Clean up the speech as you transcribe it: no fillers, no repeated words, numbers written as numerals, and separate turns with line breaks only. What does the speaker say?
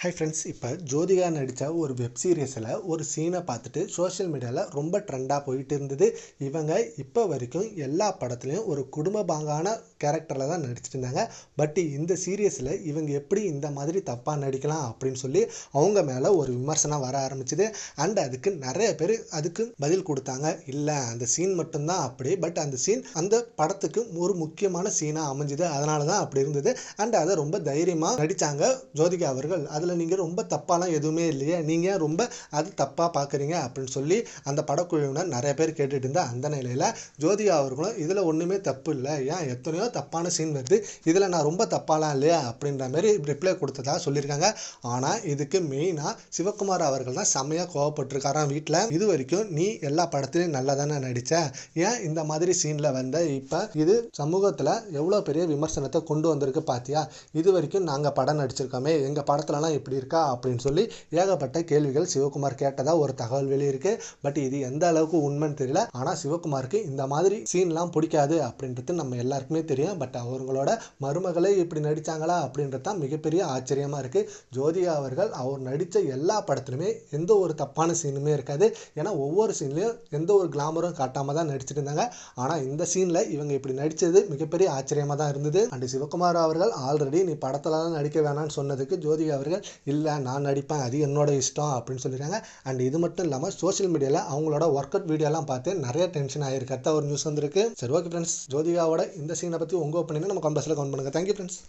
Hi friends, இப்போ ஜோதிகா நடித்த ஒரு வெப் சீரிஸில் ஒரு சீனை பார்த்துட்டு சோஷியல் மீடியாவில் ரொம்ப ட்ரெண்டாக போயிட்டு இருந்தது. இவங்க இப்போ வரைக்கும் எல்லா படத்துலையும் ஒரு குடும்ப பாங்கான கேரக்டரில் தான் நடிச்சிட்டு இருந்தாங்க. பட் இந்த சீரியஸில் இவங்க எப்படி இந்த மாதிரி தப்பாக நடிக்கலாம் அப்படின்னு சொல்லி அவங்க மேலே ஒரு விமர்சனம் வர ஆரம்பிச்சுது. அண்ட் அதுக்கு நிறைய பேர் அதுக்கு பதில் கொடுத்தாங்க. இல்லை, அந்த சீன் மட்டும்தான் அப்படி, பட் அந்த சீன் அந்த படத்துக்கு ஒரு முக்கியமான சீனாக அமைஞ்சுது, அதனால தான் அப்படி இருந்தது. அண்ட் அதை ரொம்ப தைரியமாக நடித்தாங்க ஜோதிகா அவர்கள். நீங்கள் ரொம்ப தப்பாலாம் எதுவுமே இல்லையே, நீங்கள் ரொம்ப அது தப்பாக பார்க்குறீங்க அப்படின்னு சொல்லி அந்த படக்குழுவினர் நிறைய பேர் கேட்டுட்டு இருந்தா. அந்த நிலையில் ஜோதிகா அவர்களும் இதில் ஒன்றுமே தப்பு இல்லை, ஏன் எத்தனையோ தப்பான சீன் வருது, இதில் நான் ரொம்ப தப்பாலாம் இல்லையா அப்படின்ற மாதிரி ரிப்ளை கொடுத்ததாக சொல்லியிருக்காங்க. ஆனால் இதுக்கு மெயினாக சிவகுமார் அவர்கள் தான் செம்மையாக கோவப்பட்டிருக்காராம் வீட்டில். இது வரைக்கும் நீ எல்லா படத்துலையும் நல்லா தானே நடித்த, ஏன் இந்த மாதிரி சீனில் வந்த, இப்போ இது சமூகத்தில் எவ்வளோ பெரிய விமர்சனத்தை கொண்டு வந்திருக்கு பார்த்தியா, இது வரைக்கும் நாங்கள் படம் நடிச்சிருக்கோமே, எங்கள் படத்துலலாம் இப்படி இருக்கா அப்படின்னு சொல்லி ஏகப்பட்ட கேள்விகள் சிவகுமார் கேட்டதா ஒரு தகவல் வெளியிருக்கு. பட் இது எந்த அளவுக்கு உண்மைன்னு தெரியல. ஆனால் சிவகுமாருக்கு இந்த மாதிரி சீன்லாம் பிடிக்காது அப்படின்றது நம்ம எல்லாருக்குமே தெரியும். பட் அவங்களோட மருமகளே இப்படி நடித்தாங்களா அப்படின்றது தான் மிகப்பெரிய ஆச்சரியமாக இருக்குது. ஜோதிகா அவர்கள் அவர் நடித்த எல்லா படத்துலையுமே எந்த ஒரு தப்பான சீனுமே இருக்காது. ஏன்னா ஒவ்வொரு சீன்லையும் எந்த ஒரு கிளாமரும் காட்டாமல் தான் நடிச்சிட்டு இருந்தாங்க. ஆனால் இந்த சீனில் இவங்க இப்படி நடித்தது மிகப்பெரிய ஆச்சரியமாக தான் இருந்தது. அண்ட் சிவகுமார் அவர்கள் ஆல்ரெடி நீ படத்துலலாம் நடிக்க வேணாம்னு சொன்னதுக்கு ஜோதிகா அவர்கள் இல்லை நான் நடிப்பேன், அது என்னோட இஷ்டம் அப்படின்னு சொல்லிடுறாங்க. அண்ட் இது மட்டும் இல்லாமல் சோஷியல் மீடியாவில் அவங்களோட ஒர்க் அவுட் வீடியோலாம் பார்த்து நிறைய டென்ஷன் ஆகிருக்கிறத ஒரு நியூஸ் வந்திருக்கு. சரி, ஓகே ஃப்ரெண்ட்ஸ், ஜோதிகாவோட இந்த சீனை பற்றி உங்கள் ஒப்பீனியனை நம்ம கமெண்ட் பாக்ஸில் கமெண்ட் பண்ணுங்கள். Thank you friends.